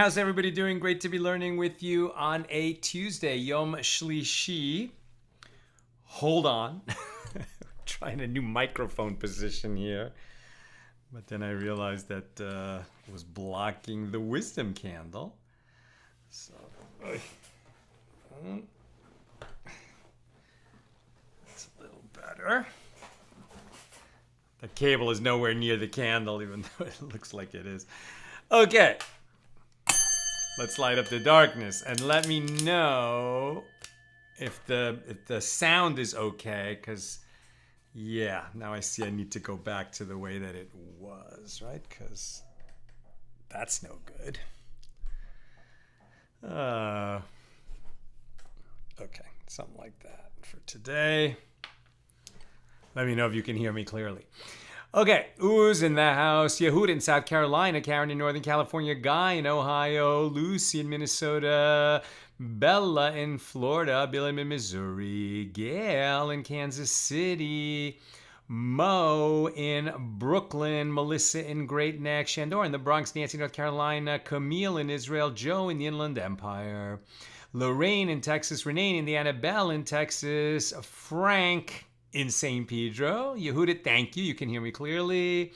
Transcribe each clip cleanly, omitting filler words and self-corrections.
How's everybody doing? Great to be learning with you on a Tuesday, Yom Shlishi. Hold on. Trying a new microphone position here. But then I realized that it was blocking the wisdom candle. So, that's a little better. The cable is nowhere near the candle, even though it looks like it is. Okay. Let's light up the darkness and let me know if the sound is okay, because yeah, now I see I need to go back to the way that it was, right? Because that's no good. Okay, something like that for today. Let me know if you can hear me clearly. Okay, Uz in the house, Yehud in South Carolina, Karen in Northern California, Guy in Ohio, Lucy in Minnesota, Bella in Florida, Bill in Missouri, Gail in Kansas City, Mo in Brooklyn, Melissa in Great Neck, Shandor in the Bronx, Nancy, North Carolina, Camille in Israel, Joe in the Inland Empire, Lorraine in Texas, Renee in Indiana, Belle in Texas, Frank in St. Pedro, Yehuda, thank you. You can hear me clearly.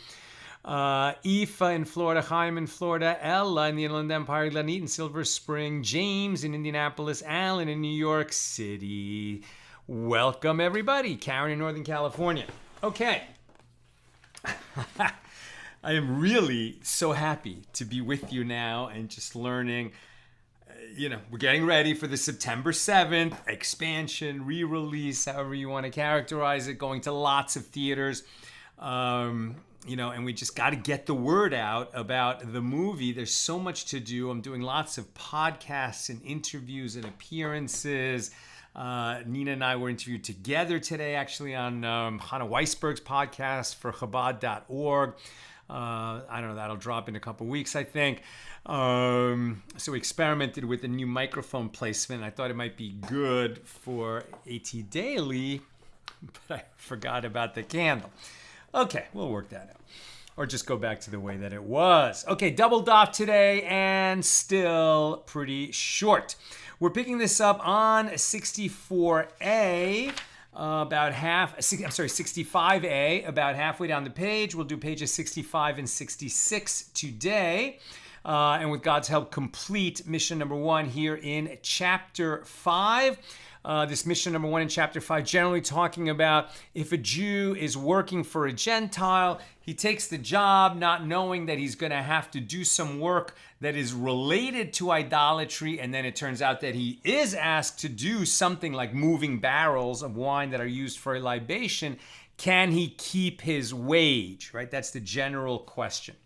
Aoife in Florida, Chaim in Florida, Ella in the Inland Empire, Glenit in Silver Spring, James in Indianapolis, Alan in New York City. Welcome, everybody. Karen in Northern California. Okay. I am really so happy to be with you now and just learning. We're getting ready for the September 7th expansion, re-release, however you want to characterize it, going to lots of theaters. And we just got to get the word out about the movie. There's so much to do. I'm doing lots of podcasts and interviews and appearances. Nina and I were interviewed together today, actually, on Hannah Weisberg's podcast for Chabad.org. I don't know, that'll drop in a couple weeks, I think. So we experimented with a new microphone placement. I thought it might be good for AT Daily, but I forgot about the candle. Okay, we'll work that out. Or just go back to the way that it was. Okay, double daf today and still pretty short. We're picking this up on 64A. 65A, about halfway down the page. We'll do pages 65 and 66 today. And with God's help, complete mission number 1 here in chapter 5. This mission number 1 in chapter 5, generally talking about if a Jew is working for a Gentile, he takes the job not knowing that he's going to have to do some work that is related to idolatry, and then it turns out that he is asked to do something like moving barrels of wine that are used for a libation. Can he keep his wage? Right? That's the general question.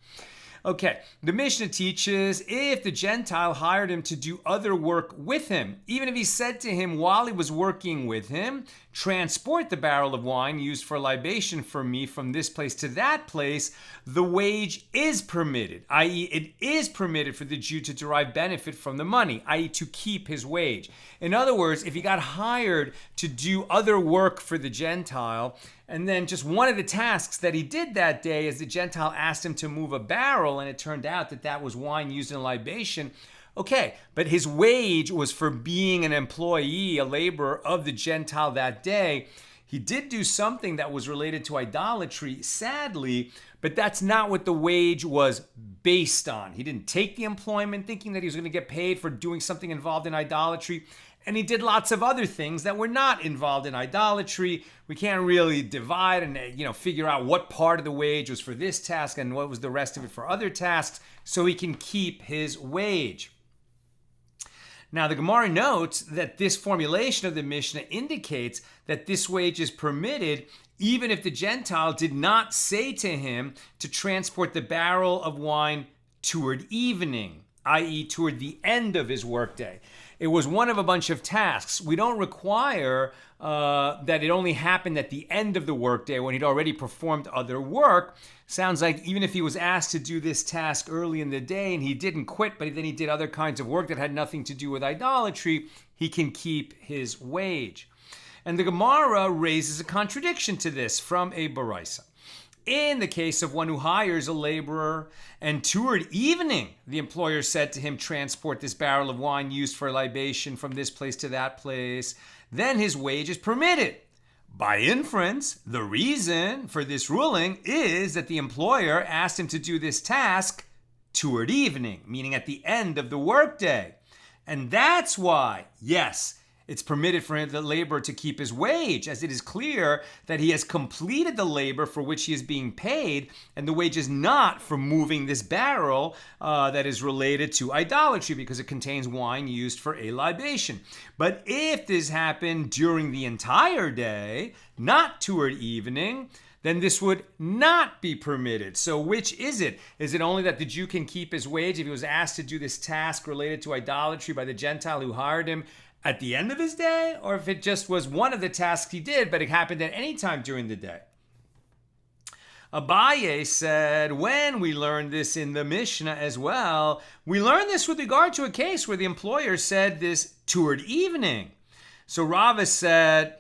Okay, the Mishnah teaches if the Gentile hired him to do other work with him, even if he said to him while he was working with him, transport the barrel of wine used for libation for me from this place to that place, the wage is permitted, i.e. it is permitted for the Jew to derive benefit from the money, i.e. to keep his wage. In other words, if he got hired to do other work for the Gentile, and then just one of the tasks that he did that day is the Gentile asked him to move a barrel, and it turned out that that was wine used in a libation. Okay, but his wage was for being an employee, a laborer of the Gentile that day. He did do something that was related to idolatry, sadly, but that's not what the wage was based on. He didn't take the employment thinking that he was going to get paid for doing something involved in idolatry. And he did lots of other things that were not involved in idolatry. We can't really divide and figure out what part of the wage was for this task and what was the rest of it for other tasks, so he can keep his wage. Now, the Gemara notes that this formulation of the Mishnah indicates that this wage is permitted even if the Gentile did not say to him to transport the barrel of wine toward evening, i.e. toward the end of his workday. It was one of a bunch of tasks. We don't require that it only happened at the end of the workday when he'd already performed other work. Sounds like even if he was asked to do this task early in the day and he didn't quit, but then he did other kinds of work that had nothing to do with idolatry, he can keep his wage. And the Gemara raises a contradiction to this from a Baraisa. In the case of one who hires a laborer and toward evening, the employer said to him, transport this barrel of wine used for libation from this place to that place, then his wage is permitted. By inference, the reason for this ruling is that the employer asked him to do this task toward evening, meaning at the end of the workday. And that's why, yes, it's permitted for the laborer to keep his wage, as it is clear that he has completed the labor for which he is being paid, and the wage is not for moving this barrel that is related to idolatry because it contains wine used for a libation. But if this happened during the entire day, not toward evening, then this would not be permitted. So which is it? Is it only that the Jew can keep his wage if he was asked to do this task related to idolatry by the Gentile who hired him at the end of his day, or if it just was one of the tasks he did, but it happened at any time during the day? Abaye said, when we learned this in the Mishna as well, we learned this with regard to a case where the employer said this toward evening. So Rava said,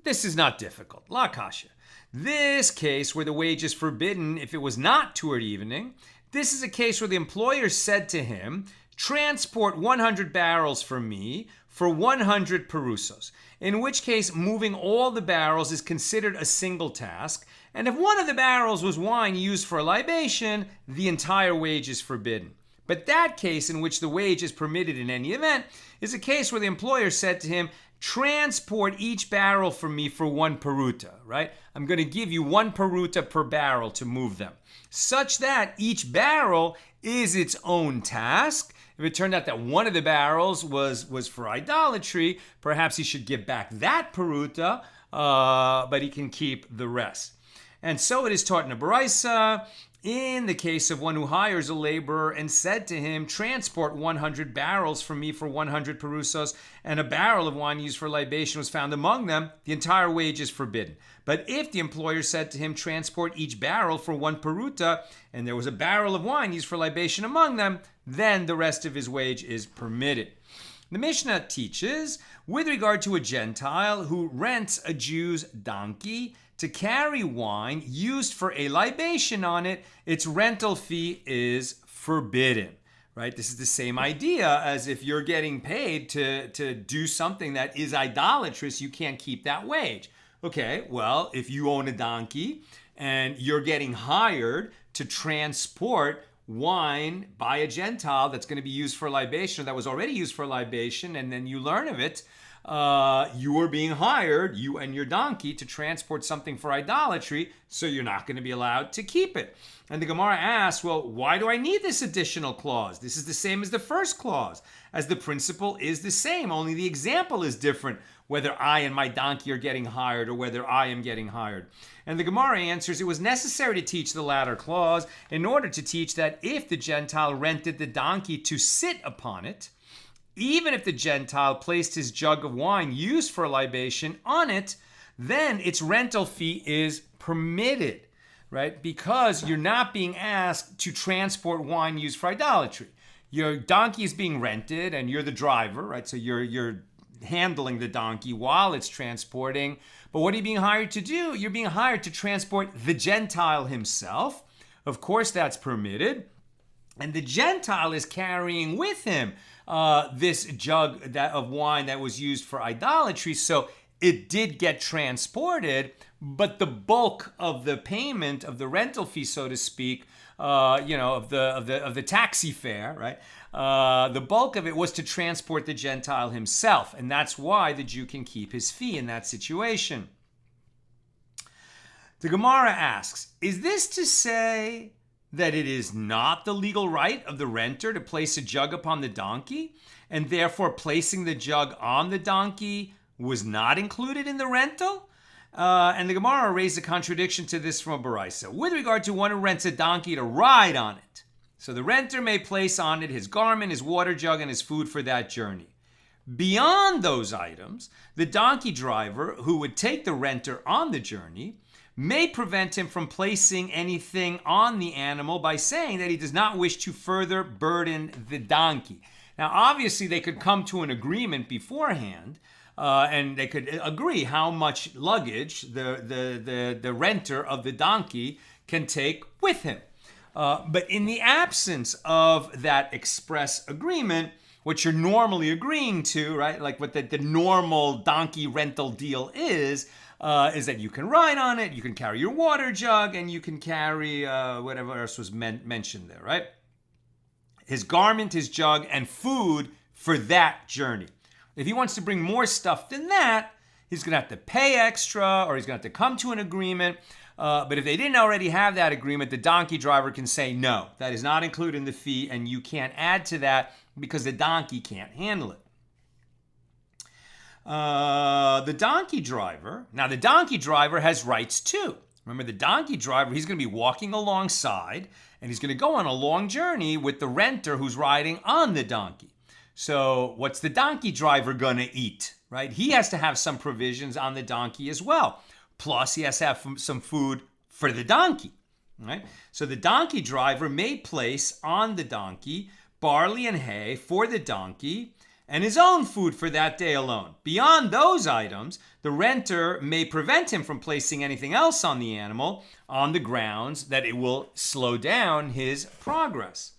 this is not difficult. La kasha. This case where the wage is forbidden if it was not toward evening, this is a case where the employer said to him, transport 100 barrels for me for 100 perusos, in which case moving all the barrels is considered a single task, and if one of the barrels was wine used for a libation, the entire wage is forbidden. But that case in which the wage is permitted in any event is a case where the employer said to him, transport each barrel for me for 1 peruta, right? I'm going to give you 1 peruta per barrel to move them, such that each barrel is its own task. If it turned out that one of the barrels was for idolatry, perhaps he should give back that peruta, but he can keep the rest. And so it is taught in a Baraisa, in the case of one who hires a laborer and said to him, transport 100 barrels for me for 100 perusos, and a barrel of wine used for libation was found among them, the entire wage is forbidden. But if the employer said to him, transport each barrel for 1 peruta, and there was a barrel of wine used for libation among them, then the rest of his wage is permitted. The Mishnah teaches, with regard to a Gentile who rents a Jew's donkey to carry wine used for a libation on it, its rental fee is forbidden. Right? This is the same idea as if you're getting paid to do something that is idolatrous, you can't keep that wage. Okay, well, if you own a donkey and you're getting hired to transport wine by a Gentile that's going to be used for libation, or that was already used for libation, and then you learn of it, you are being hired, you and your donkey, to transport something for idolatry, so you're not going to be allowed to keep it. And the Gemara asks, well, why do I need this additional clause? This is the same as the first clause, as the principle is the same, only the example is different, whether I and my donkey are getting hired or whether I am getting hired. And the Gemara answers, it was necessary to teach the latter clause in order to teach that if the Gentile rented the donkey to sit upon it, even if the Gentile placed his jug of wine used for libation on it, then its rental fee is permitted, right? Because you're not being asked to transport wine used for idolatry. Your donkey is being rented and you're the driver, right? So you're handling the donkey while it's transporting. But what are you being hired to do? You're being hired to transport the Gentile himself. Of course, that's permitted. And the Gentile is carrying with him this jug of wine that was used for idolatry. So it did get transported, but the bulk of the payment of the rental fee, so to speak, of the taxi fare, right? The bulk of it was to transport the Gentile himself, and that's why the Jew can keep his fee in that situation. The Gemara asks, is this to say that it is not the legal right of the renter to place a jug upon the donkey, and therefore placing the jug on the donkey was not included in the rental? And the Gemara raised a contradiction to this from a Baraisa. With regard to one who rents a donkey to ride on it, so the renter may place on it his garment, his water jug, and his food for that journey. Beyond those items, the donkey driver who would take the renter on the journey may prevent him from placing anything on the animal by saying that he does not wish to further burden the donkey. Now, obviously, they could come to an agreement beforehand, and they could agree how much luggage the renter of the donkey can take with him. But in the absence of that express agreement, what you're normally agreeing to, right, like what the normal donkey rental deal is that you can ride on it, you can carry your water jug, and you can carry whatever else was mentioned there, right? His garment, his jug, and food for that journey. If he wants to bring more stuff than that, he's going to have to pay extra, or he's going to have to come to an agreement. But if they didn't already have that agreement, the donkey driver can say, no, that is not included in the fee, and you can't add to that because the donkey can't handle it. The donkey driver has rights too. Remember, the donkey driver, he's going to be walking alongside, and he's going to go on a long journey with the renter who's riding on the donkey. So what's the donkey driver going to eat, right? He has to have some provisions on the donkey as well. Plus, he has to have some food for the donkey, right? So the donkey driver may place on the donkey barley and hay for the donkey and his own food for that day alone. Beyond those items, the renter may prevent him from placing anything else on the animal on the grounds that it will slow down his progress.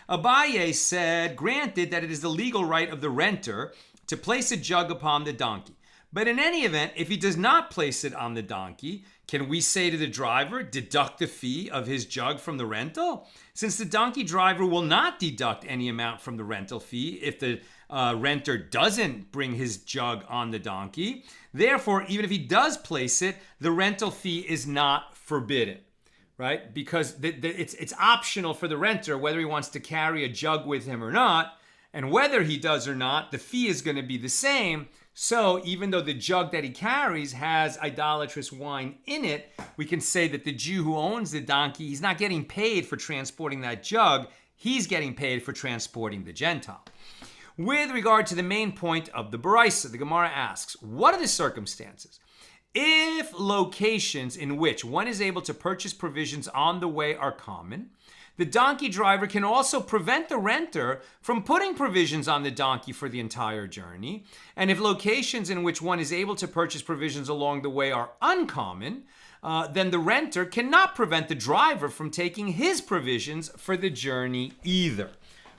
Abaye said, granted that it is the legal right of the renter to place a jug upon the donkey. But in any event, if he does not place it on the donkey, can we say to the driver, deduct the fee of his jug from the rental? Since the donkey driver will not deduct any amount from the rental fee if the renter doesn't bring his jug on the donkey. Therefore, even if he does place it, the rental fee is not forbidden, right? Because it's optional for the renter whether he wants to carry a jug with him or not. And whether he does or not, the fee is going to be the same. So even though the jug that he carries has idolatrous wine in it, we can say that the Jew who owns the donkey, he's not getting paid for transporting that jug. He's getting paid for transporting the Gentile. With regard to the main point of the Baraisa, the Gemara asks, what are the circumstances? If locations in which one is able to purchase provisions on the way are common, the donkey driver can also prevent the renter from putting provisions on the donkey for the entire journey. And if locations in which one is able to purchase provisions along the way are uncommon, then the renter cannot prevent the driver from taking his provisions for the journey either.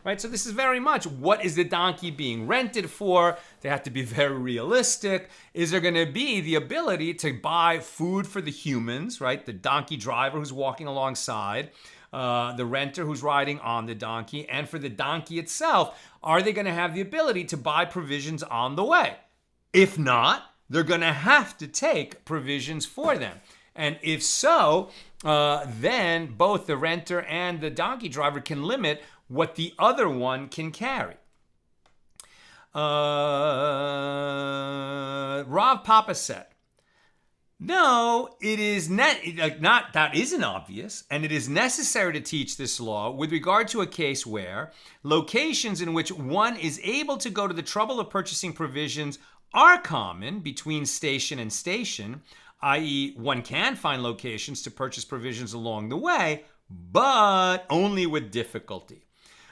Right? So this is very much, what is the donkey being rented for? They have to be very realistic. Is there going to be the ability to buy food for the humans, right? The donkey driver who's walking alongside, the renter who's riding on the donkey, and for the donkey itself, are they going to have the ability to buy provisions on the way? If not, they're going to have to take provisions for them. And if so, then both the renter and the donkey driver can limit what the other one can carry. Rav Papa said, no, it is not. That isn't obvious, and it is necessary to teach this law with regard to a case where locations in which one is able to go to the trouble of purchasing provisions are common between station and station, i.e., one can find locations to purchase provisions along the way, but only with difficulty.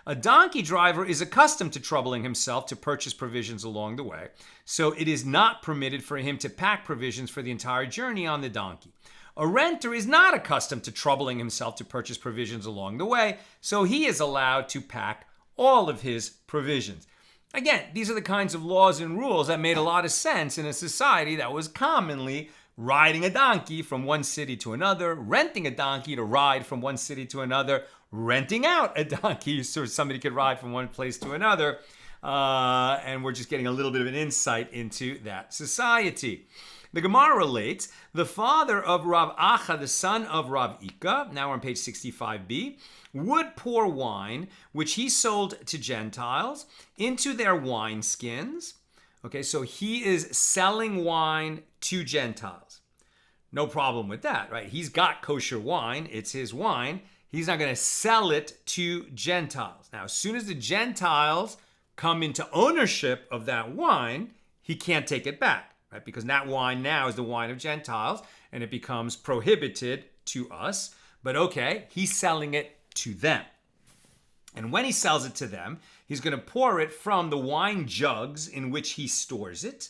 A donkey driver is accustomed to troubling himself to purchase provisions along the way, so it is not permitted for him to pack provisions for the entire journey on the donkey. A renter is not accustomed to troubling himself to purchase provisions along the way, so he is allowed to pack all of his provisions. Again, these are the kinds of laws and rules that made a lot of sense in a society that was commonly riding a donkey from one city to another, renting a donkey to ride from one city to another, renting out a donkey so somebody could ride from one place to another. And we're just getting a little bit of an insight into that society. The Gemara relates, the father of Rav Acha, the son of Rav Ika, now we're on page 65b, would pour wine, which he sold to Gentiles, into their wineskins. Okay, so he is selling wine to Gentiles. No problem with that, right? He's got kosher wine. It's his wine. He's not going to sell it to Gentiles. Now, as soon as the Gentiles come into ownership of that wine, he can't take it back, right? Because that wine now is the wine of Gentiles, and it becomes prohibited to us. But okay, he's selling it to them. And when he sells it to them, he's going to pour it from the wine jugs in which he stores it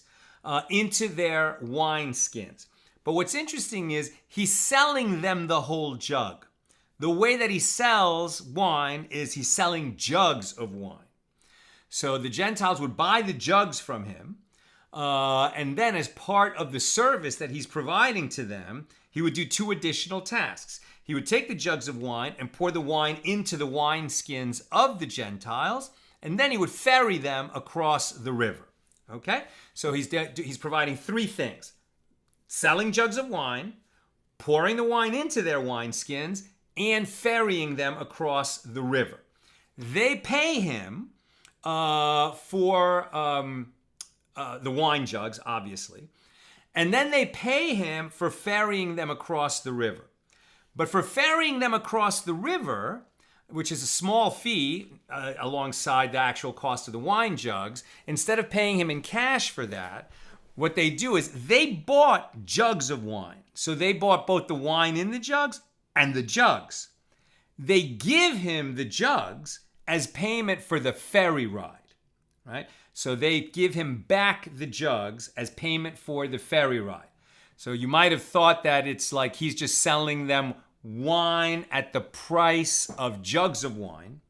into their wine skins. But what's interesting is he's selling them the whole jug. The way that he sells wine is he's selling jugs of wine. So the Gentiles would buy the jugs from him, and then as part of the service that he's providing to them, he would do 2 additional tasks. He would take the jugs of wine and pour the wine into the wineskins of the Gentiles, and then he would ferry them across the river. Okay? So he's providing 3 things. Selling jugs of wine, pouring the wine into their wineskins, and ferrying them across the river. They pay him for the wine jugs, obviously. And then they pay him for ferrying them across the river. But for ferrying them across the river, which is a small fee alongside the actual cost of the wine jugs, instead of paying him in cash for that, what they do is they bought jugs of wine. So they bought both the wine in the jugs and the jugs. They give him the jugs as payment for the ferry ride, right? So they give him back the jugs as payment for the ferry ride. So you might have thought that it's like he's just selling them wine at the price of jugs of wine,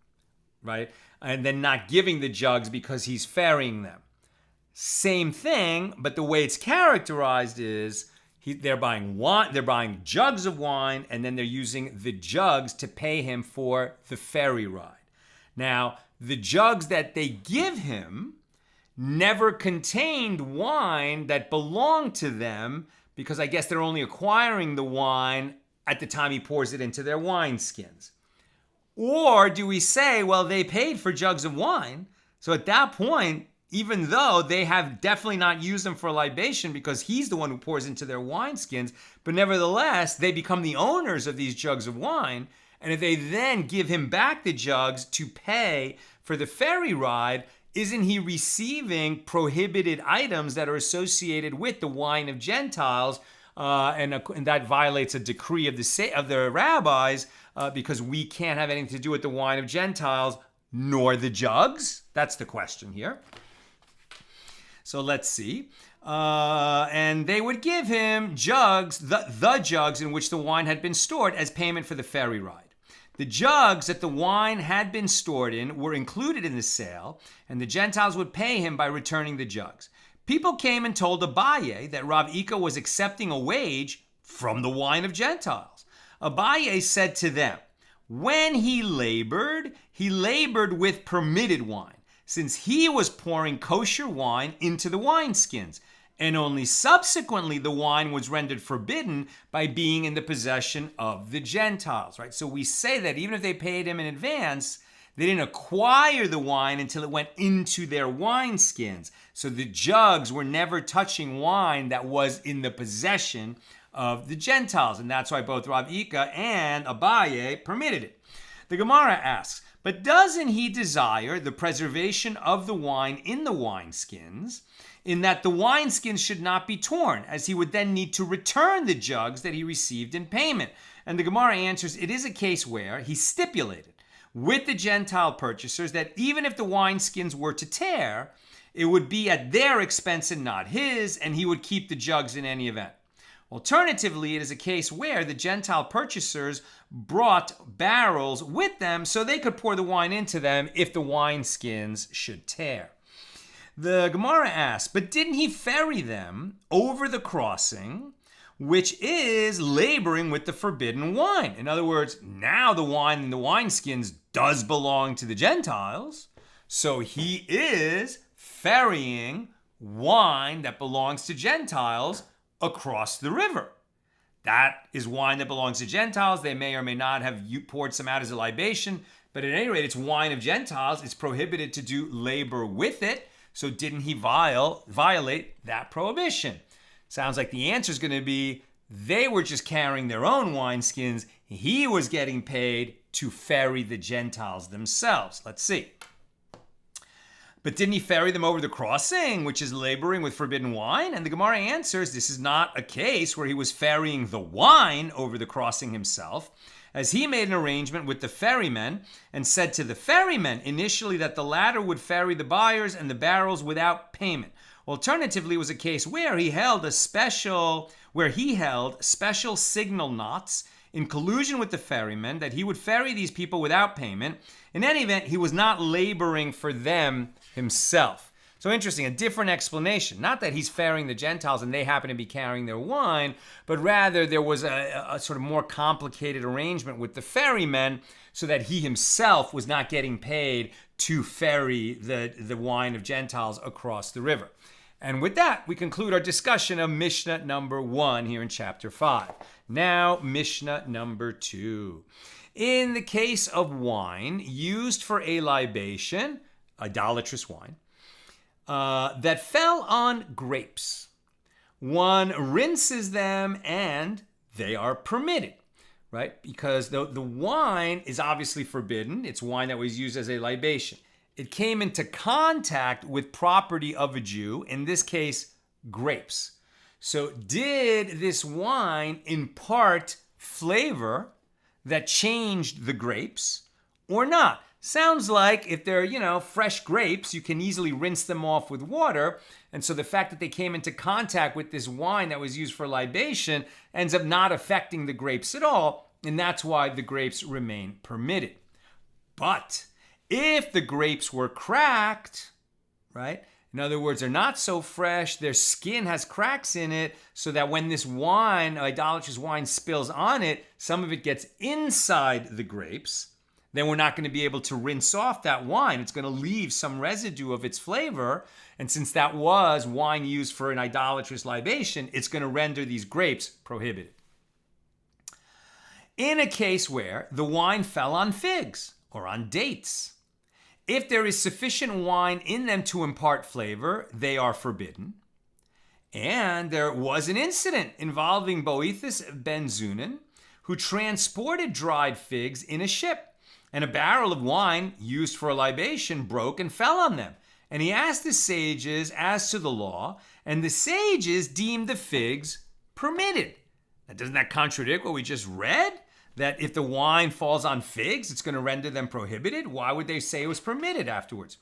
right? And then not giving the jugs because he's ferrying them. Same thing, but the way it's characterized is they're buying wine, they're buying jugs of wine, and then they're using the jugs to pay him for the ferry ride. Now, the jugs that they give him never contained wine that belonged to them, because I guess they're only acquiring the wine at the time he pours it into their wineskins. Or do we say, well, they paid for jugs of wine, so at that point, even though they have definitely not used them for libation because he's the one who pours into their wineskins, but nevertheless, they become the owners of these jugs of wine, and if they then give him back the jugs to pay for the ferry ride, isn't he receiving prohibited items that are associated with the wine of Gentiles? And that violates a decree of the rabbis because we can't have anything to do with the wine of Gentiles nor the jugs. That's the question here. So let's see. And they would give him jugs, the jugs in which the wine had been stored as payment for the ferry ride. The jugs that the wine had been stored in were included in the sale, and the Gentiles would pay him by returning the jugs. People came and told Abaye that Rav Ika was accepting a wage from the wine of Gentiles. Abaye said to them, when he labored with permitted wine, since he was pouring kosher wine into the wineskins, and only subsequently the wine was rendered forbidden by being in the possession of the Gentiles, right? So we say that even if they paid him in advance, they didn't acquire the wine until it went into their wineskins. So the jugs were never touching wine that was in the possession of the Gentiles. And that's why both Rav Ika and Abaye permitted it. The Gemara asks, but doesn't he desire the preservation of the wine in the wineskins, in that the wineskins should not be torn, as he would then need to return the jugs that he received in payment? And the Gemara answers, it is a case where he stipulated with the Gentile purchasers that even if the wineskins were to tear, it would be at their expense and not his, and he would keep the jugs in any event. Alternatively, it is a case where the Gentile purchasers brought barrels with them so they could pour the wine into them if the wineskins should tear. The Gemara asks, but didn't he ferry them over the crossing, which is laboring with the forbidden wine? In other words, now the wine in the wineskins does belong to the Gentiles, so he is ferrying wine that belongs to Gentiles across the river. That is wine that belongs to Gentiles. They may or may not have poured some out as a libation, but at any rate, it's wine of Gentiles. It's prohibited to do labor with it. So didn't he violate that prohibition? Sounds like the answer is going to be they were just carrying their own wineskins. He was getting paid to ferry the Gentiles themselves. Let's see. But didn't he ferry them over the crossing, which is laboring with forbidden wine? And the Gemara answers, this is not a case where he was ferrying the wine over the crossing himself, as he made an arrangement with the ferrymen and said to the ferrymen initially that the latter would ferry the buyers and the barrels without payment. Alternatively, it was a case where he held special signal knots in collusion with the ferrymen that he would ferry these people without payment. In any event, he was not laboring for them himself. So interesting, a different explanation. Not that he's ferrying the Gentiles and they happen to be carrying their wine, but rather there was a sort of more complicated arrangement with the ferrymen so that he himself was not getting paid to ferry the wine of Gentiles across the river. And with that, we conclude our discussion of Mishnah number 1 here in chapter 5. Now, Mishnah number 2. In the case of wine used for a libation, idolatrous wine, that fell on grapes, one rinses them and they are permitted, right? Because the wine is obviously forbidden. It's wine that was used as a libation. It came into contact with property of a Jew, in this case, grapes. So did this wine impart flavor that changed the grapes or not? Sounds like if they're, fresh grapes, you can easily rinse them off with water. And so the fact that they came into contact with this wine that was used for libation ends up not affecting the grapes at all. And that's why the grapes remain permitted. But if the grapes were cracked, right? In other words, they're not so fresh, their skin has cracks in it, so that when this wine, idolatrous wine, spills on it, some of it gets inside the grapes. Then we're not going to be able to rinse off that wine. It's going to leave some residue of its flavor. And since that was wine used for an idolatrous libation, it's going to render these grapes prohibited. In a case where the wine fell on figs or on dates, if there is sufficient wine in them to impart flavor, they are forbidden. And there was an incident involving Boethus ben Zunan, who transported dried figs in a ship. And a barrel of wine used for a libation broke and fell on them. And he asked the sages as to the law, and the sages deemed the figs permitted. Now, doesn't that contradict what we just read? That if the wine falls on figs, it's going to render them prohibited? Why would they say it was permitted afterwards?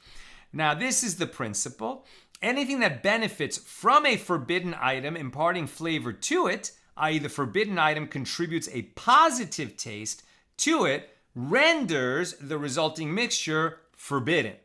Now, this is the principle. Anything that benefits from a forbidden item imparting flavor to it, i.e. the forbidden item contributes a positive taste to it, renders the resulting mixture forbidden.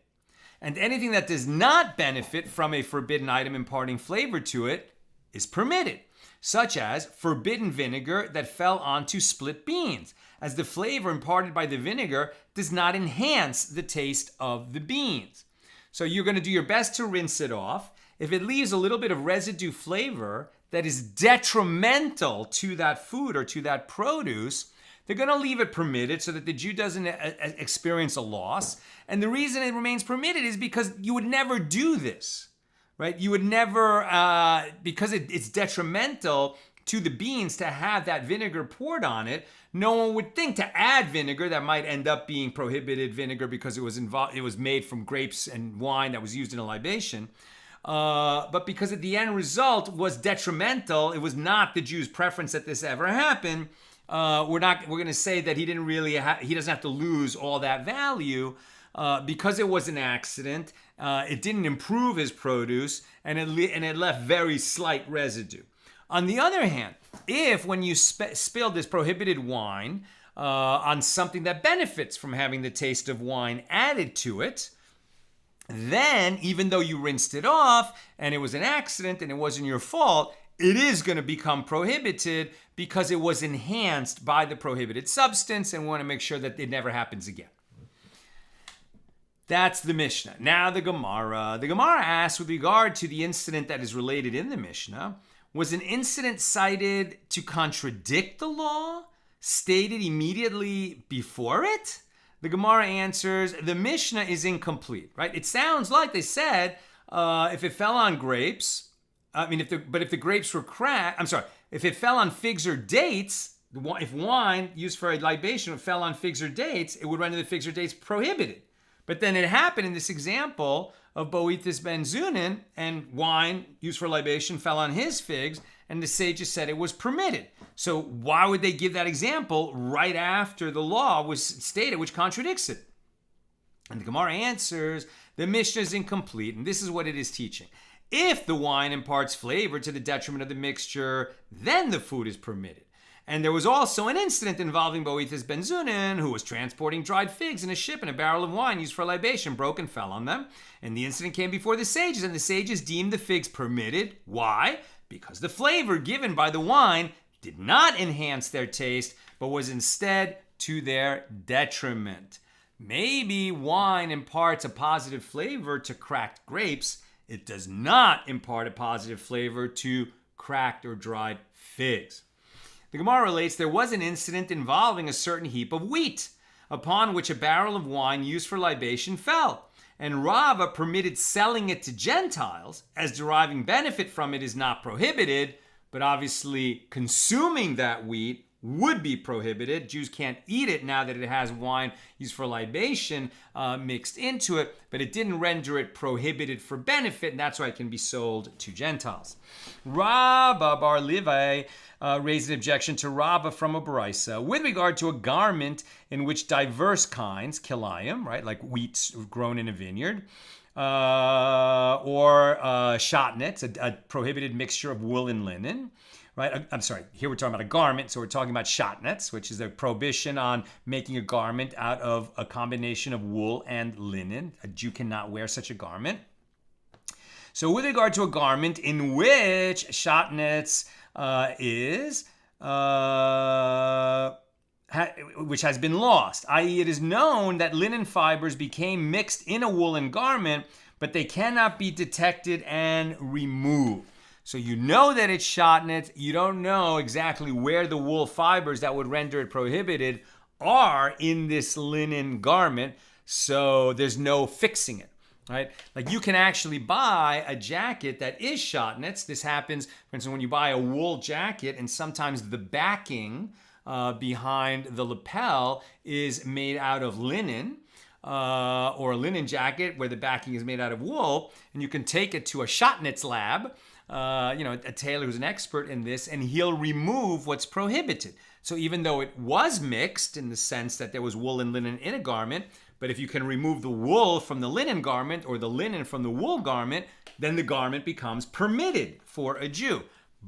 And anything that does not benefit from a forbidden item imparting flavor to it is permitted, such as forbidden vinegar that fell onto split beans, as the flavor imparted by the vinegar does not enhance the taste of the beans. So you're going to do your best to rinse it off. If it leaves a little bit of residue flavor that is detrimental to that food or to that produce, they're going to leave it permitted so that the Jew doesn't experience a loss. And the reason it remains permitted is because you would never do this, right? You would never, because it's detrimental to the beans to have that vinegar poured on it. No one would think to add vinegar that might end up being prohibited vinegar because it was made from grapes and wine that was used in a libation. But because the end result was detrimental, it was not the Jew's preference that this ever happen. We're going to say that he doesn't have to lose all that value because it was an accident. It didn't improve his produce, and it left very slight residue. On the other hand, if when you spilled this prohibited wine on something that benefits from having the taste of wine added to it, then even though you rinsed it off and it was an accident and it wasn't your fault, it is going to become prohibited because it was enhanced by the prohibited substance, and we want to make sure that it never happens again. That's the Mishnah. Now the Gemara. The Gemara asks, with regard to the incident that is related in the Mishnah, was an incident cited to contradict the law stated immediately before it? The Gemara answers, the Mishnah is incomplete, right? It sounds like they said, if it fell on grapes, if the grapes were cracked, if it fell on figs or dates, if wine used for a libation fell on figs or dates, it would render the figs or dates prohibited. But then it happened in this example of Boethus ben Zunan, and wine used for libation fell on his figs, and the sages said it was permitted. So why would they give that example right after the law was stated, which contradicts it? And the Gemara answers, the Mishnah is incomplete, and this is what it is teaching. If the wine imparts flavor to the detriment of the mixture, then the food is permitted. And there was also an incident involving Boethus ben Zunin, who was transporting dried figs in a ship, and a barrel of wine used for libation broke and fell on them. And the incident came before the sages, and the sages deemed the figs permitted. Why? Because the flavor given by the wine did not enhance their taste, but was instead to their detriment. Maybe wine imparts a positive flavor to cracked grapes. It does not impart a positive flavor to cracked or dried figs. The Gemara relates there was an incident involving a certain heap of wheat, upon which a barrel of wine used for libation fell. And Rava permitted selling it to Gentiles, as deriving benefit from it is not prohibited, but obviously consuming that wheat would be prohibited. Jews can't eat it now that it has wine used for libation mixed into it, but it didn't render it prohibited for benefit, and that's why it can be sold to Gentiles. Rabba bar Livai raised an objection to Rabba from a Baraisa with regard to a garment in which diverse kinds, kilayim, right, like wheat grown in a vineyard, or shatnets, a prohibited mixture of wool and linen. Right, I'm sorry, here we're talking about a garment, so we're talking about shatnets, which is a prohibition on making a garment out of a combination of wool and linen. A Jew cannot wear such a garment. So with regard to a garment in which shatnets which has been lost, i.e. it is known that linen fibers became mixed in a woolen garment, but they cannot be detected and removed. So you know that it's shatnet, you don't know exactly where the wool fibers that would render it prohibited are in this linen garment, so there's no fixing it, right? Like you can actually buy a jacket that is shatnets. This happens, for instance, when you buy a wool jacket and sometimes the backing behind the lapel is made out of linen, or a linen jacket where the backing is made out of wool, and you can take it to a shatnets lab, a tailor who's an expert in this, and he'll remove what's prohibited. So even though it was mixed in the sense that there was wool and linen in a garment, but if you can remove the wool from the linen garment or the linen from the wool garment, then the garment becomes permitted for a Jew.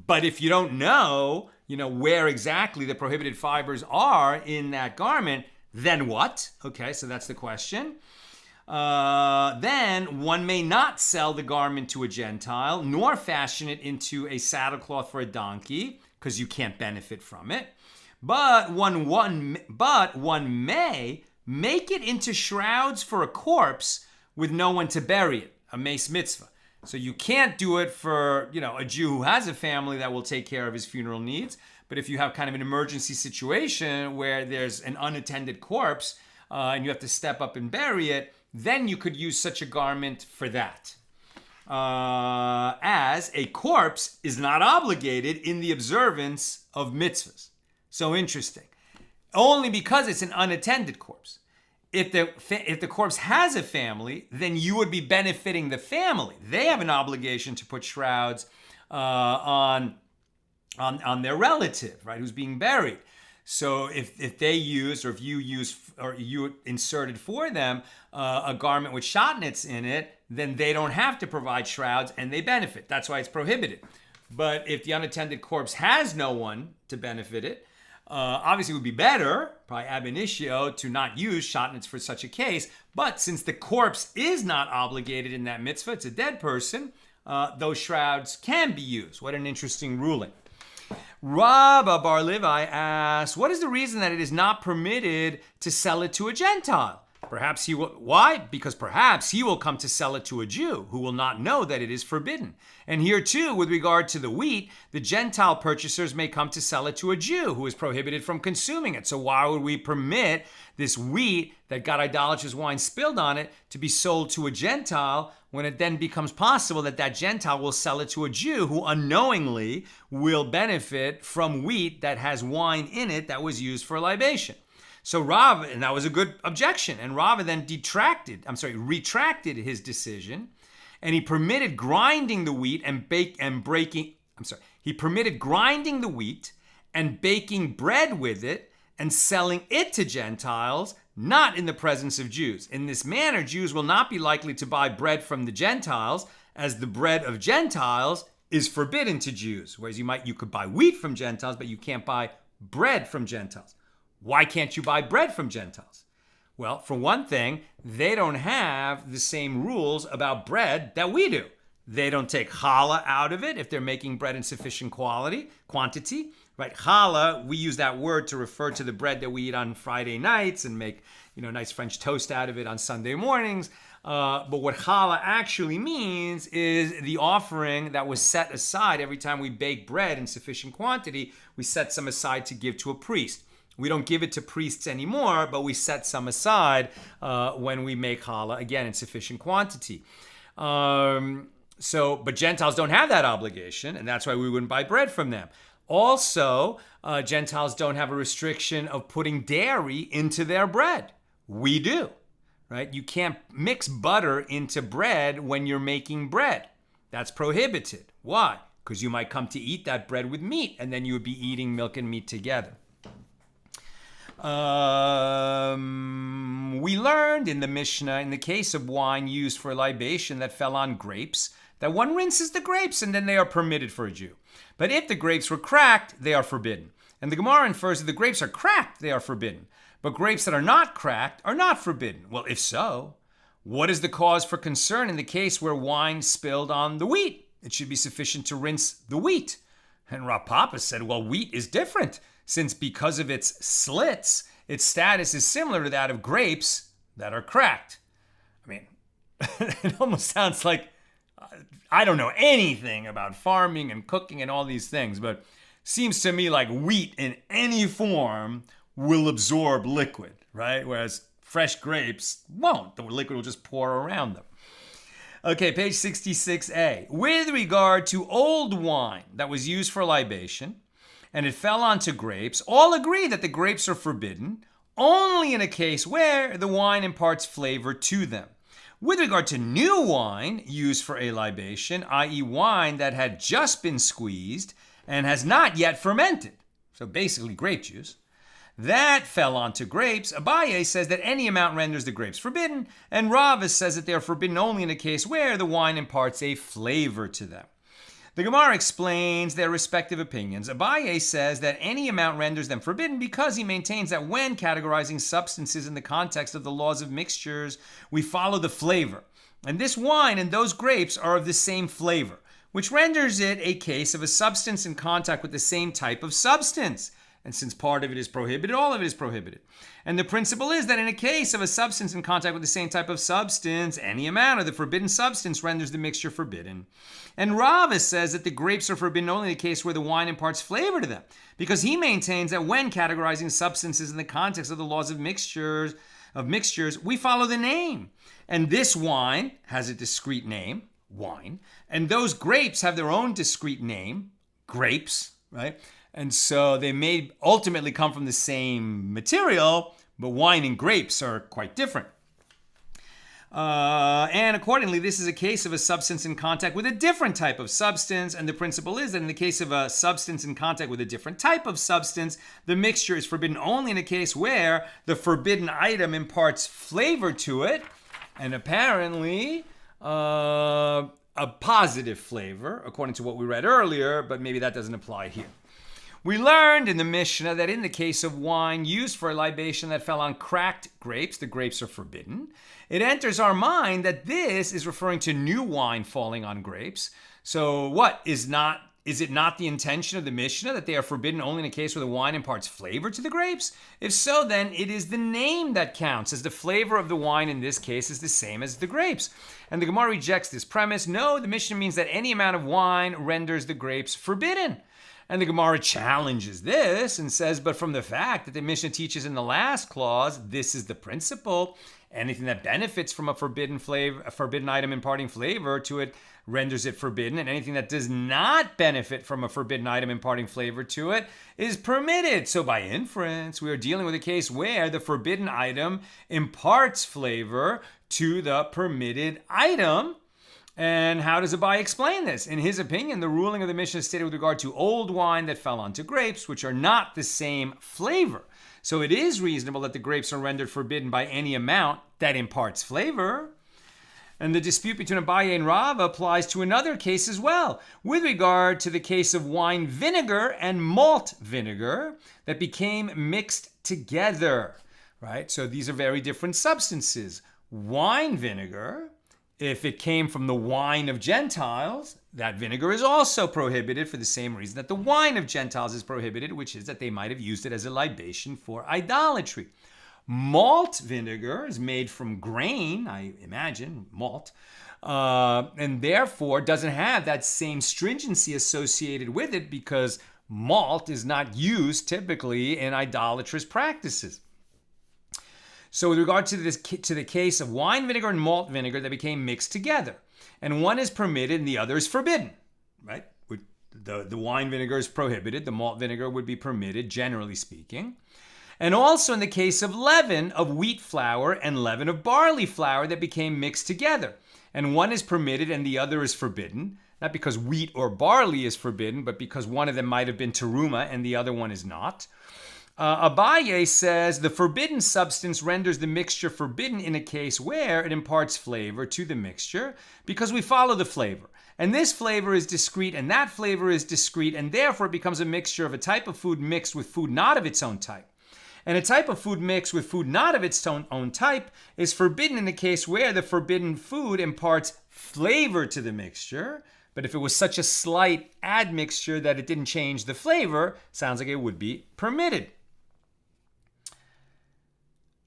But if you don't know, where exactly the prohibited fibers are in that garment, then what? Okay, so that's the question. Then one may not sell the garment to a Gentile, nor fashion it into a saddlecloth for a donkey, because you can't benefit from it. But one may make it into shrouds for a corpse with no one to bury it, a mace mitzvah. So you can't do it for, a Jew who has a family that will take care of his funeral needs. But if you have kind of an emergency situation where there's an unattended corpse and you have to step up and bury it, then you could use such a garment for that. As a corpse is not obligated in the observance of mitzvahs. So interesting. Only because it's an unattended corpse. If the corpse has a family, then you would be benefiting the family. They have an obligation to put shrouds on their relative, right, who's being buried. So if they use, or if you use, or you inserted for them a garment with shatnets in it, then they don't have to provide shrouds and they benefit. That's why it's prohibited. But if the unattended corpse has no one to benefit it, obviously it would be better, probably ab initio, to not use shatnets for such a case. But since the corpse is not obligated in that mitzvah, it's a dead person, those shrouds can be used. What an interesting ruling. Rabba bar Livai asks, what is the reason that it is not permitted to sell it to a Gentile? Perhaps he will. Why? Because perhaps he will come to sell it to a Jew who will not know that it is forbidden. And here too, with regard to the wheat, the Gentile purchasers may come to sell it to a Jew who is prohibited from consuming it. So why would we permit this wheat that got idolatrous wine spilled on it to be sold to a Gentile when it then becomes possible that that Gentile will sell it to a Jew who unknowingly will benefit from wheat that has wine in it that was used for libation? So Rav, and that was a good objection, and Rav then retracted his decision, and he permitted grinding the wheat he permitted grinding the wheat and baking bread with it and selling it to Gentiles, not in the presence of Jews. In this manner, Jews will not be likely to buy bread from the Gentiles, as the bread of Gentiles is forbidden to Jews. Whereas you could buy wheat from Gentiles, but you can't buy bread from Gentiles. Why can't you buy bread from Gentiles? Well, for one thing, they don't have the same rules about bread that we do. They don't take challah out of it if they're making bread in sufficient quantity, right? Challah, we use that word to refer to the bread that we eat on Friday nights and make, nice French toast out of it on Sunday mornings. But what challah actually means is the offering that was set aside every time we bake bread in sufficient quantity. We set some aside to give to a priest. We don't give it to priests anymore, but we set some aside when we make challah, again, in sufficient quantity. But Gentiles don't have that obligation, and that's why we wouldn't buy bread from them. Also, Gentiles don't have a restriction of putting dairy into their bread. We do, right? You can't mix butter into bread when you're making bread. That's prohibited. Why? Because you might come to eat that bread with meat, and then you would be eating milk and meat together. We learned in the Mishna, in the case of wine used for libation that fell on grapes, that one rinses the grapes and then they are permitted for a Jew. But if the grapes were cracked, they are forbidden. And the Gemara infers that the grapes are cracked, they are forbidden. But grapes that are not cracked are not forbidden. Well, if so, what is the cause for concern in the case where wine spilled on the wheat? It should be sufficient to rinse the wheat. And Rav Papa said, well, wheat is different, since because of its slits, its status is similar to that of grapes that are cracked. I mean, it almost sounds like I don't know anything about farming and cooking and all these things, but seems to me like wheat in any form will absorb liquid, right? Whereas fresh grapes won't. The liquid will just pour around them. Okay, page 66a. With regard to old wine that was used for libation, and it fell onto grapes, all agree that the grapes are forbidden, only in a case where the wine imparts flavor to them. With regard to new wine used for a libation, i.e. wine that had just been squeezed and has not yet fermented, so basically grape juice, that fell onto grapes, Abaye says that any amount renders the grapes forbidden, and Rava says that they are forbidden only in a case where the wine imparts a flavor to them. The Gemara explains their respective opinions. Abaye says that any amount renders them forbidden because he maintains that when categorizing substances in the context of the laws of mixtures, we follow the flavor. And this wine and those grapes are of the same flavor, which renders it a case of a substance in contact with the same type of substance. And since part of it is prohibited, all of it is prohibited. And the principle is that in a case of a substance in contact with the same type of substance, any amount of the forbidden substance renders the mixture forbidden. And Rava says that the grapes are forbidden only in the case where the wine imparts flavor to them, because he maintains that when categorizing substances in the context of the laws of mixtures, we follow the name. And this wine has a discrete name, wine, and those grapes have their own discrete name, grapes, right? And so they may ultimately come from the same material, but wine and grapes are quite different. And accordingly, this is a case of a substance in contact with a different type of substance. And the principle is that in the case of a substance in contact with a different type of substance, the mixture is forbidden only in a case where the forbidden item imparts flavor to it. And apparently, a positive flavor, according to what we read earlier, but maybe that doesn't apply here. We learned in the Mishnah that in the case of wine used for a libation that fell on cracked grapes, the grapes are forbidden. It enters our mind that this is referring to new wine falling on grapes. So what is it not the intention of the Mishnah that they are forbidden only in a case where the wine imparts flavor to the grapes? If so, then it is the name that counts, as the flavor of the wine in this case is the same as the grapes. And the Gemara rejects this premise. No, the Mishnah means that any amount of wine renders the grapes forbidden. And the Gemara challenges this and says, but from the fact that the Mishnah teaches in the last clause, this is the principle, anything that benefits from a forbidden item imparting flavor to it renders it forbidden, and anything that does not benefit from a forbidden item imparting flavor to it is permitted. So by inference, we are dealing with a case where the forbidden item imparts flavor to the permitted item. And how does Abai explain this? In his opinion, the ruling of the Mishnah stated with regard to old wine that fell onto grapes, which are not the same flavor. So it is reasonable that the grapes are rendered forbidden by any amount that imparts flavor. And the dispute between Abaye and Rava applies to another case as well, with regard to the case of wine vinegar and malt vinegar that became mixed together, right? So these are very different substances. Wine vinegar, if it came from the wine of Gentiles, that vinegar is also prohibited for the same reason that the wine of Gentiles is prohibited, which is that they might have used it as a libation for idolatry. Malt vinegar is made from grain, I imagine, malt, and therefore doesn't have that same stringency associated with it because malt is not used typically in idolatrous practices. So with regard to the case of wine vinegar and malt vinegar that became mixed together, and one is permitted and the other is forbidden, right? The wine vinegar is prohibited, the malt vinegar would be permitted, generally speaking. And also in the case of leaven of wheat flour and leaven of barley flour that became mixed together. And one is permitted and the other is forbidden, not because wheat or barley is forbidden, but because one of them might have been teruma and the other one is not. Abaye says the forbidden substance renders the mixture forbidden in a case where it imparts flavor to the mixture because we follow the flavor. And this flavor is discrete and that flavor is discrete, and therefore it becomes a mixture of a type of food mixed with food not of its own type. And a type of food mixed with food not of its own type is forbidden in the case where the forbidden food imparts flavor to the mixture. But if it was such a slight admixture that it didn't change the flavor, sounds like it would be permitted.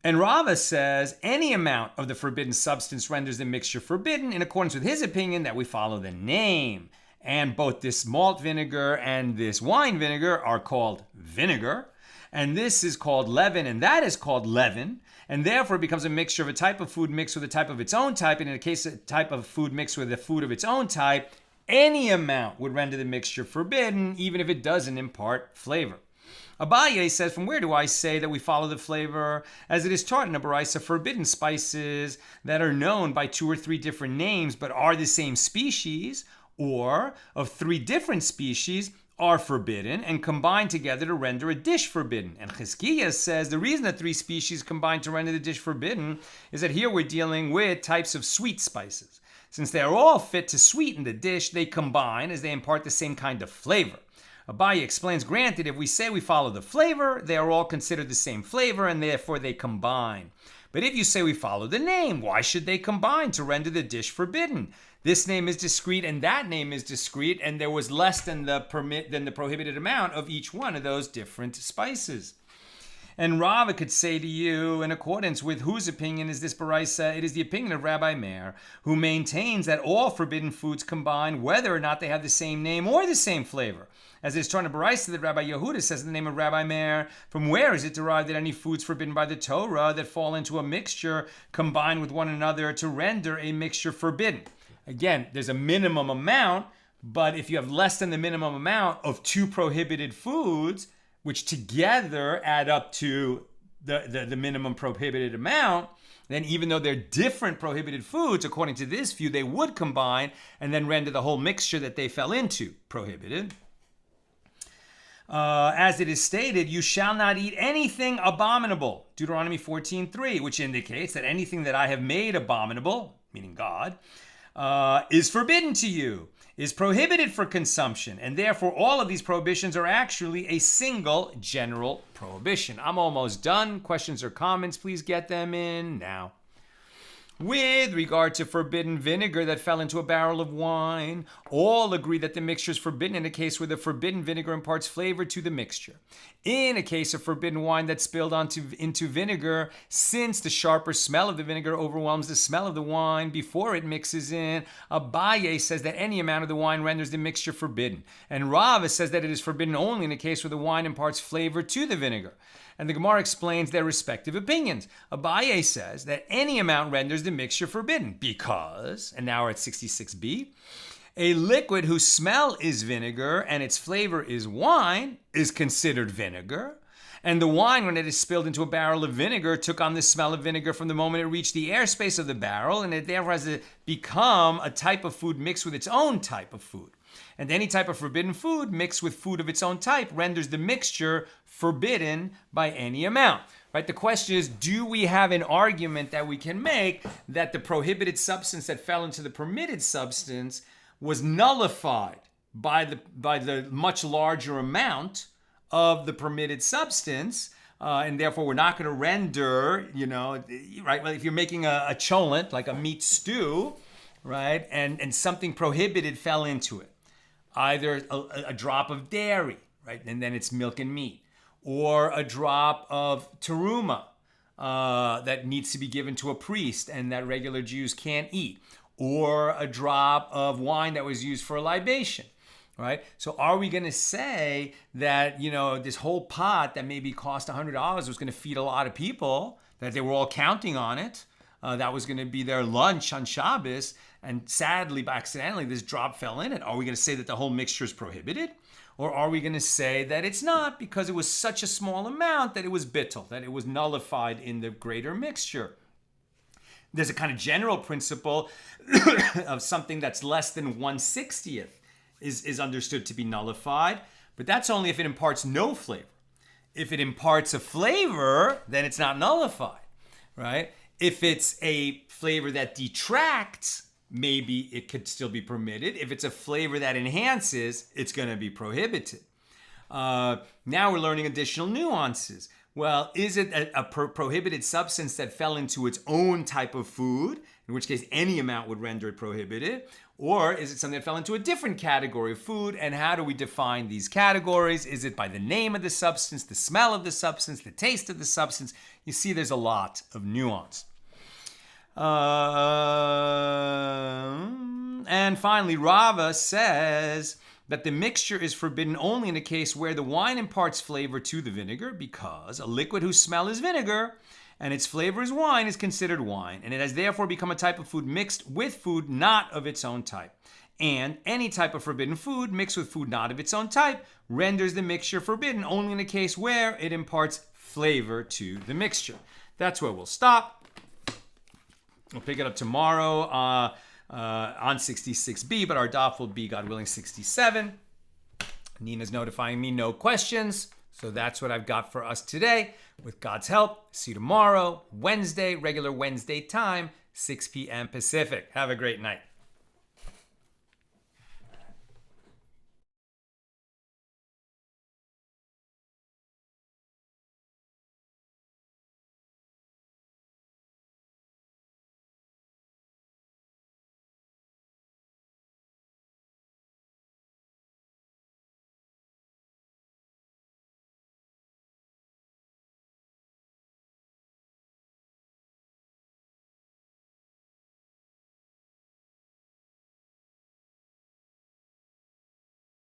And Rava says any amount of the forbidden substance renders the mixture forbidden in accordance with his opinion that we follow the name. And both this malt vinegar and this wine vinegar are called vinegar. And this is called leaven, and that is called leaven, and therefore it becomes a mixture of a type of food mixed with a type of its own type, and in a case of a type of food mixed with a food of its own type, any amount would render the mixture forbidden, even if it doesn't impart flavor. Abaye says, from where do I say that we follow the flavor? As it is taught in a baraisa, forbidden spices that are known by 2 or 3 different names but are the same species, or of 3 different species, are forbidden and combine together to render a dish forbidden. And Chizkiah says the reason that 3 species combine to render the dish forbidden is that here we're dealing with types of sweet spices. Since they are all fit to sweeten the dish, they combine as they impart the same kind of flavor. Abaye explains, granted, if we say we follow the flavor, they are all considered the same flavor and therefore they combine. But if you say we follow the name, why should they combine to render the dish forbidden? This name is discrete and that name is discrete, and there was less than the prohibited amount of each one of those different spices. And Rava could say to you, in accordance with whose opinion is this baraisa? It is the opinion of Rabbi Meir, who maintains that all forbidden foods combine, whether or not they have the same name or the same flavor. As it is taught in baraisa that Rabbi Yehuda says in the name of Rabbi Meir, from where is it derived that any foods forbidden by the Torah that fall into a mixture combine with one another to render a mixture forbidden? Again, there's a minimum amount, but if you have less than the minimum amount of 2 prohibited foods, which together add up to the minimum prohibited amount, then even though they're different prohibited foods, according to this view, they would combine and then render the whole mixture that they fell into prohibited. As it is stated, you shall not eat anything abominable, Deuteronomy 14:3, which indicates that anything that I have made abominable, meaning God, is forbidden to you, is prohibited for consumption, and therefore all of these prohibitions are actually a single general prohibition. I'm almost done. Questions or comments, please get them in now. With regard to forbidden vinegar that fell into a barrel of wine, all agree that the mixture is forbidden in a case where the forbidden vinegar imparts flavor to the mixture. In a case of forbidden wine that spilled into vinegar, since the sharper smell of the vinegar overwhelms the smell of the wine before it mixes in, Abaye says that any amount of the wine renders the mixture forbidden. And Rava says that it is forbidden only in a case where the wine imparts flavor to the vinegar. And the Gemara explains their respective opinions. Abaye says that any amount renders the mixture forbidden because, and now we're at 66b, a liquid whose smell is vinegar and its flavor is wine is considered vinegar. And the wine, when it is spilled into a barrel of vinegar, took on the smell of vinegar from the moment it reached the airspace of the barrel, and it therefore has become a type of food mixed with its own type of food. And any type of forbidden food mixed with food of its own type renders the mixture forbidden by any amount. Right? The question is, do we have an argument that we can make that the prohibited substance that fell into the permitted substance was nullified by the much larger amount of the permitted substance, and therefore we're not going to render, right? Well, if you're making a cholent, like a meat stew, right, and something prohibited fell into it, either a drop of dairy, right, and then it's milk and meat, or a drop of teruma that needs to be given to a priest and that regular Jews can't eat, or a drop of wine that was used for a libation, right? So are we going to say that, this whole pot that maybe cost $100 was going to feed a lot of people, that they were all counting on it, that was going to be their lunch on Shabbos, and sadly, by accidentally, this drop fell in it? Are we going to say that the whole mixture is prohibited? Or are we going to say that it's not because it was such a small amount that it was bittul, that it was nullified in the greater mixture? There's a kind of general principle of something that's less than 1/60th is understood to be nullified, but that's only if it imparts no flavor. If it imparts a flavor, then it's not nullified, right? If it's a flavor that detracts, maybe it could still be permitted. If it's a flavor that enhances, it's going to be prohibited. Now we're learning additional nuances. Well, is it a prohibited substance that fell into its own type of food, in which case any amount would render it prohibited? Or is it something that fell into a different category of food? And how do we define these categories? Is it by the name of the substance, the smell of the substance, the taste of the substance? You see, there's a lot of nuance. And finally, Rava says that the mixture is forbidden only in a case where the wine imparts flavor to the vinegar, because a liquid whose smell is vinegar and its flavor is wine is considered wine, and it has therefore become a type of food mixed with food not of its own type. And any type of forbidden food mixed with food not of its own type renders the mixture forbidden only in a case where it imparts flavor to the mixture. That's where we'll stop. We'll pick it up tomorrow on 66b, but our daf will be, God willing, 67. Nina's notifying me no questions, so that's what I've got for us today. With God's help, see you tomorrow, Wednesday, regular Wednesday time, 6 p.m. Pacific. Have a great night.